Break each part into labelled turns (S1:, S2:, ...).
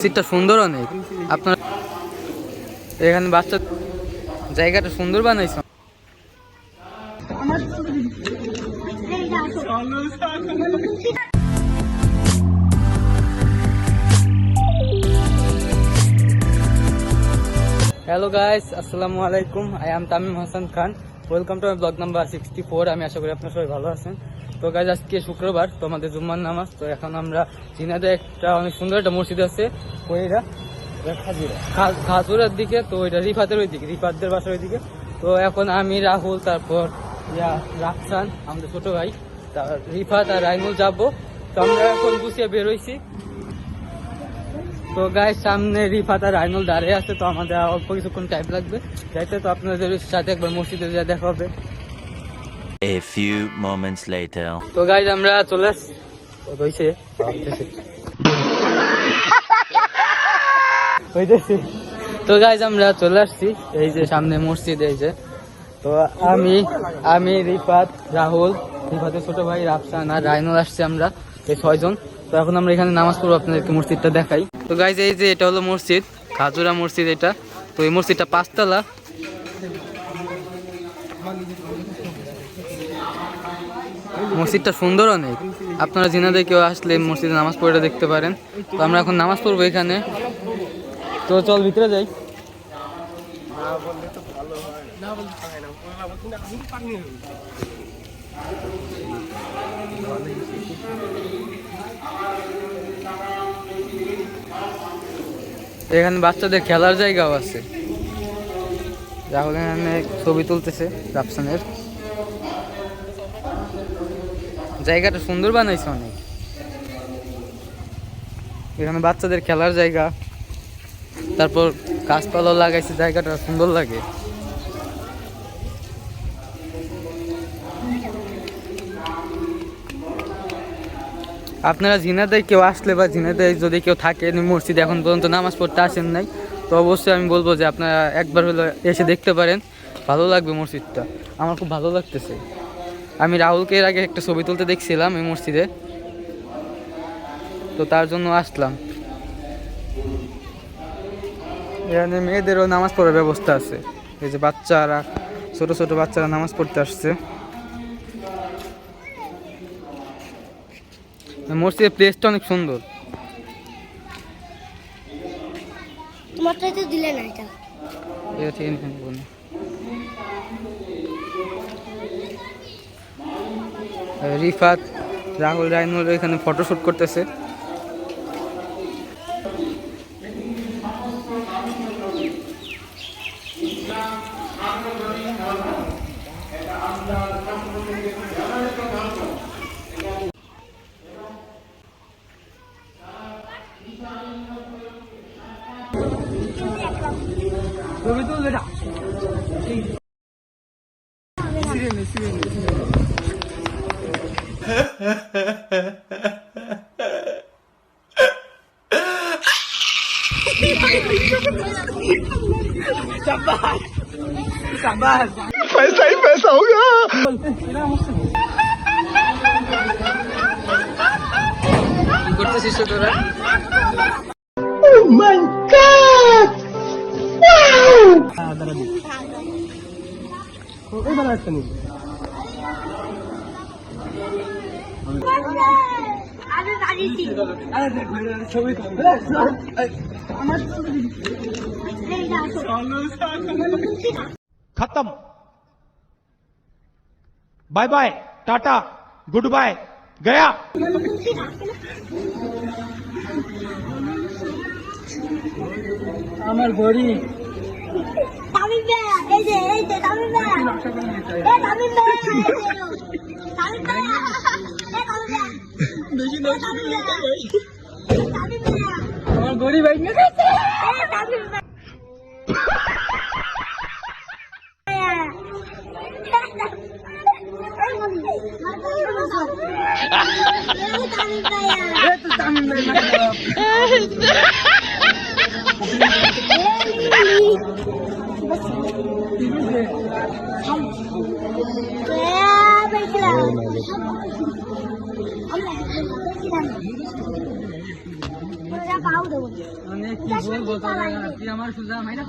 S1: মসজিদটা সুন্দর অনেক। আপনার এখানে বাচ্চা জায়গাটা সুন্দর বানাইছে। হ্যালো গাইস, আসসালামু আলাইকুম। I am Tamim Hasan Khan. Welcome to my blog number 64। আমি আশা করি আপনারা সবাই ভালো আছেন। তো গাইস, আজকে শুক্রবার, তো আমাদের জুম্মার নামাজ। তো এখন আমরা জিনাদে একটা অনেক সুন্দর একটা মসজিদ আছে, ওইটা খাজুরার দিকে। তো ওইটা রিফাতের ওই দিকে, রিফাতদের বাসার ওই দিকে। তো এখন আমি, রাহুল, তারপর রাফসান, আমাদের ছোট ভাই, রিফাত আর রাইনুল যাবো। তো আমরা এখন গুছিয়ে বেরোইছি। তো গাইস, সামনে রিফাত আর রাইনুল দাঁড়িয়ে আছে। তো আমাদের অল্প কিছুক্ষণ টাইম লাগবে যাইতে। তো আপনাদের সাথে একবার মসজিদে যা দেখা হবে।
S2: A few moments later.
S1: তো গাইস, আমরা চলে আসছি। তো গাইস, আমরা চলে আসছি। এই যে সামনে মসজিদ, এই যে। তো আমি রিফাত, রাহুল, রিফাতের ছোট ভাই রাফসান আর রাইনুল আসছি, আমরা এই 6 জন। তো এখন আমরা এখানে নামাজ পড়বো, আপনাদেরকে মসজিদটা দেখাই। তো গাইস, এই যে এটা হলো মসজিদ, খাজুরা মসজিদ এটা। তো এই মসজিদটা 5 তলা। মসজিদটা সুন্দর অনেক। আপনারা জিনাদে কেউ আসলে মসজিদে নামাজ পড়ে দেখতে পারেন। তো আমরা এখন নামাজ পড়বো এখানে। তো চল ভিতরে যাই। এখানে বাচ্চাদের খেলার জায়গাও আছে। রাহুল এখানে ছবি তুলতেছে রাফসানের। জায়গাটা সুন্দর বানাইছে অনেক। এখানে বাচ্চাদের খেলার জায়গা, তারপর গাছপালা লাগাইছে, জায়গাটা সুন্দর লাগে। আপনারা জিনাদে কেউ আসলে বা জিনাদে যদি কেউ থাকে, মসজিদে এখন পর্যন্ত নামাজ পড়তে আসেন নাই, তো অবশ্যই আমি বলবো যে আপনারা একবার হলো এসে দেখতে পারেন। ভালো লাগবে মসজিদটা, আমার খুব ভালো লাগতেছে। আমি রাহুলকে এর আগে একটা ছবি তুলতে দেখছিলাম এই মসজিদে, তো তার জন্য আসলাম। এখানে মেয়েদেরও নামাজ পড়ার ব্যবস্থা আছে। এই যে বাচ্চারা, ছোট ছোট বাচ্চারা নামাজ পড়তে আসছে। মসজিদের প্লেসটা অনেক সুন্দর। রিফাত, রাহুল, রাইনুল এখানে ফটোশুট করতেছে। ছবি তুল বেটা।
S3: पैसा ही पैसा होगा।
S1: কি করতেছিস তোরা?
S3: Oh my God! Wow! खत्म। Bye bye, tata, good bye, गया।
S1: আমার ঘড়ি
S4: তামিম ভাই, এই যে তামিম ভাই, এই তামিম ভাই, তামিম ভাই, এই তামিম ভাই, বেশি নষ্ট করে ভাই, তামিম ভাই,
S1: আমার ঘড়ি ভাই না গেছে।
S4: এই তামিম ভাই, আমরা
S1: মানে কি বলবো তোরা, তুই আমার সুজা মাইরা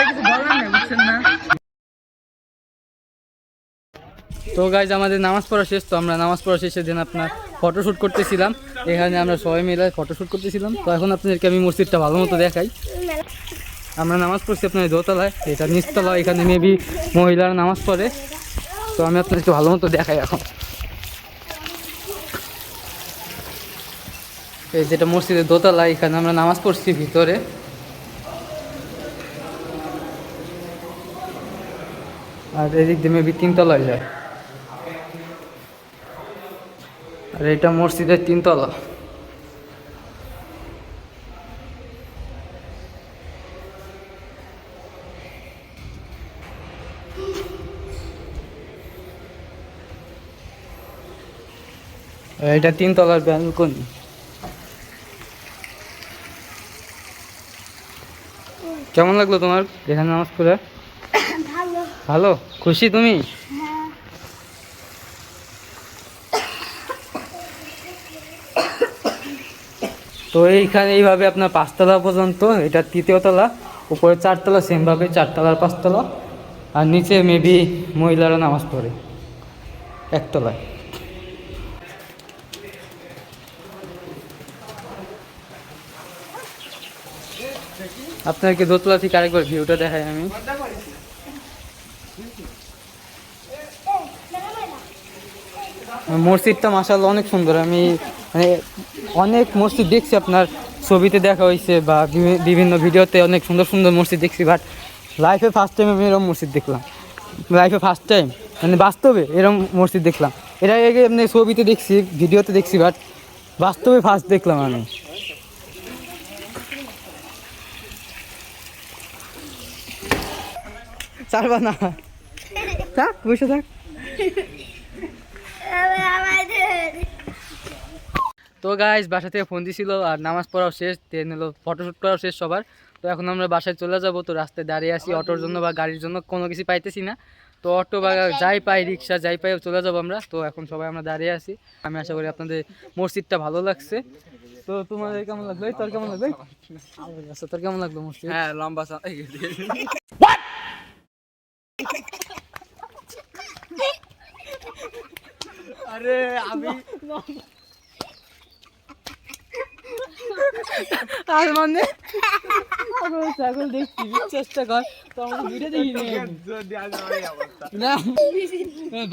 S1: কিছু বলার নেই, বুঝছেন না? তো গাইজ আমাদের নামাজ পড়া শেষ। তো আমরা নামাজ পড়া শেষের দিন আপনার ফটোশ্যুট করতেছিলাম, এখানে আমরা সবাই মিলে ফটোশ্যুট করতেছিলাম। তো এখন আপনাদেরকে আমি মসজিদটা ভালো মতো দেখাই। আমরা নামাজ পড়ছি আপনার দোতলায়, এটা নিচতলা, এখানে মেবি মহিলারা নামাজ পড়ে। তো আমি আপনাদেরকে ভালো মতো দেখাই এখন। এই যেটা মসজিদের দোতলা, এখানে আমরা নামাজ পড়ছি ভিতরে। আর এদিক দিয়ে মেবি তিনতলায় যায়। আর এটা মসজিদের তিনতলা। এটা তিনতলার ব্যালকনি। কেমন লাগলো তোমার এখানে নামাজ পড়ে?
S4: ভালো।
S1: ভালো, খুশি তুমি?
S4: হ্যাঁ।
S1: তো এইখানে এইভাবে আপনার 5তলা পর্যন্ত, এটা 3য় তলা, উপরে 4তলা, সেমভাবে 4তলার 5তলা, আর নিচে মেবি মহিলারা নামাজ পড়ে 1তলায়। আপনাকে দোতলা থেকে আরেকবার ভিউটা দেখাই আমি। মসজিদটা মাশাআল্লাহ অনেক সুন্দর। আমি মানে অনেক মসজিদ দেখছি, আপনার ছবিতে দেখা হয়েছে বা বিভিন্ন ভিডিওতে অনেক সুন্দর সুন্দর মসজিদ দেখছি, বাট লাইফে ফার্স্ট টাইম আমি এরকম মসজিদ দেখলাম। লাইফে ফার্স্ট টাইম মানে বাস্তবে এরকম মসজিদ দেখলাম। এর আগে এমনি ছবিতে দেখছি, ভিডিওতে দেখছি, বাট বাস্তবে ফার্স্ট দেখলাম আমি। চারবা না, থাক বসে থাক। তো গাইজ বাসা থেকে ফোন দিছিল, আর নামাজ পড়াও শেষ, দেন হলো ফটোশ্যুট করাও শেষ সবার। তো এখন আমরা বাসায় চলে যাব। তো রাস্তায় দাঁড়িয়ে আছি অটোর জন্য বা গাড়ির জন্য, কোনো কিছু পাইতেছি না। তো অটো বা যাই পাই, রিক্সা যাই পাই, চলে যাবো আমরা। তো এখন সবাই আমরা দাঁড়িয়ে আছি। আমি আশা করি আপনাদের মসজিদটা ভালো লাগছে। তো তোমাদের কেমন লাগলো? তোর কেমন লাগলো? আচ্ছা, তোর কেমন লাগলো মসজিদ? হ্যাঁ, লম্বা। আরে আমি আর মানে ছাগল দেখছি, চেষ্টা কর তো আমাকে ভিডিও দেখি না।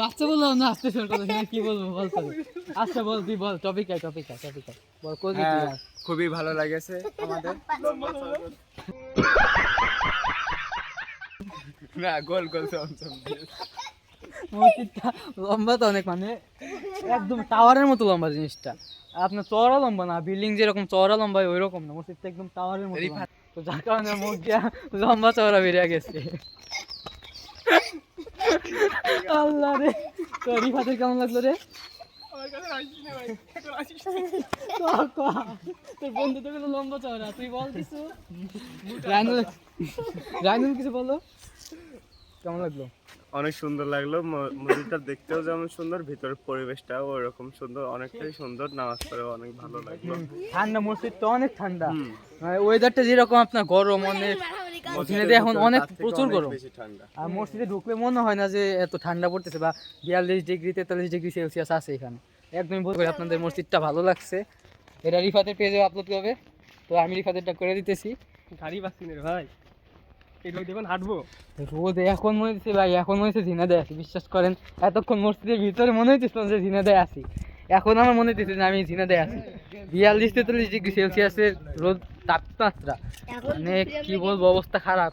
S1: বাচ্চা বললাম না, আসতে শুরু করো, কি বলবো বল? আচ্ছা বল, তুই বল, টপিক বল।
S5: খুবই ভালো লাগেছে আমাদের। না, গোল
S1: মসজিদটা লম্বা তো অনেক, মানে একদম টাওয়ারের মতো লম্বা জিনিসটা। আপনার চওড়া লম্বা না, বিল্ডিং যেরকম চওড়া লম্বা ওই রকম না, মসজিদটা একদম টাওয়ারের মতো। তো যার কারণে মুখ দিয়া লম্বা চওড়া বেরিয়ে গেছে। আল্লাহ রে। তো রিফাতের কেমন লাগলো রে? তোর বন্ধু তো লম্বা চওড়া, তুই বল কিছু। রাইনুল কিছু বলো, কেমন লাগলো?
S5: অনেক সুন্দর লাগলো। মসজিদটা দেখতেও যেমন সুন্দর, ভিতরের পরিবেশটাও ওরকম সুন্দর, অনেকটাই সুন্দর। নামাজ পড়ে অনেক ভালো লাগলো।
S1: ঠান্ডা, মসজিদটা অনেক ঠান্ডা। ওয়েদারটা যেরকম আপনার গরম, অনেক এখন অনেক প্রচুর গরম। আর মসজিদে ঢুকলে মনে হয় না যে এত ঠান্ডা পড়তেছে, বা 42 ডিগ্রি 43 ডিগ্রি সেলসিয়াস আছে এখানে। একদমই বলবো আপনাদের মসজিদটা ভালো লাগছে। এটা রিফাতের পেজে আপলোড করবে, তো আমি রিফাতেরটা করে দিতেছি।
S5: গাড়ি পাচ্ছি না ভাই, দেখুন হাঁটবো
S1: রোদ। এখন মনে হচ্ছে ভাই, এখন মনে হচ্ছে ঝিনাইদহে আছি, বিশ্বাস করেন। এতক্ষণ মসজিদের ভিতরে মনে হচ্ছে যে ঝিনাইদহে আছি, এখন আমার মনে হচ্ছে যে আমি ঝিনাইদহে আছি। 42 43 ডিগ্রি সেলসিয়াসের রোদ তাপমাত্রা, মানে কি বলবো, অবস্থা খারাপ,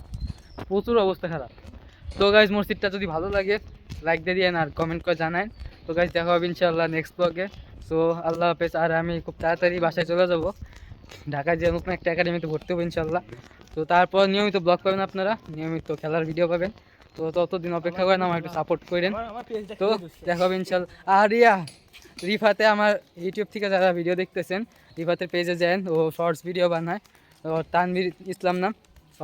S1: প্রচুর অবস্থা খারাপ। তো গাইজ মসজিদটা যদি ভালো লাগে লাইক দিয়ে দিয়েন আর কমেন্ট করে জানান। তো গাইজ দেখা হবে ইনশাআল্লাহ নেক্সট ব্লগে। সো আল্লাহ হাফেজ। আর আমি খুব তাড়াতাড়ি বাসায় চলে যাব, ঢাকায় যে নতুন একটা একাডেমিতে ভর্তি হবো ইনশাআল্লাহ। তো তারপর নিয়মিত ব্লগ পাবেন আপনারা, নিয়মিত খেলার ভিডিও পাবেন। তো ততদিন অপেক্ষা করেন, আমার একটু সাপোর্ট করেন। তো দেখা হবে ইনশাআল্লাহ। আর রিফাতে আমার ইউটিউব থেকে যারা ভিডিও দেখতেছেন, রিফাতের পেজে যান, ও শর্টস ভিডিও বানায়, ও তানভীর ইসলাম নাম।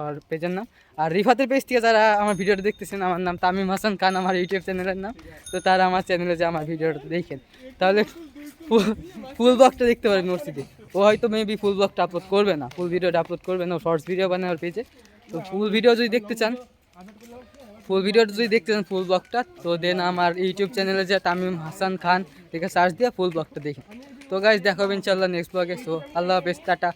S1: আর পেজের নাম। আর রিফাতের পেজ থেকে যারা আমার ভিডিওটা দেখতেছেন, আমার নাম তামিম হাসান খান, আমার ইউটিউব চ্যানেলের নাম। তো তারা আমার চ্যানেলে যে আমার ভিডিওটা দেখেন, তাহলে ফুল ব্লগটা দেখতে পারেন মসজিদে। ও হয়তো মেবি ফুল ব্লগটা আপলোড করবে না, ফুল ভিডিওটা আপলোড করবে না, ও শর্টস ভিডিও বানায় ওর পেজে। তো ফুল ভিডিও যদি দেখতে চান, ফুল ব্লগটা, তো দেন আমার ইউটিউব চ্যানেলে যে তামিম হাসান খান থেকে সার্চ দিয়ে ফুল ব্লগটা দেখেন। তো গাইজ দেখা হবে ইনশাল্লাহ নেক্সট ব্লগে। সো আল্লাহ হাফেজ, টাটা।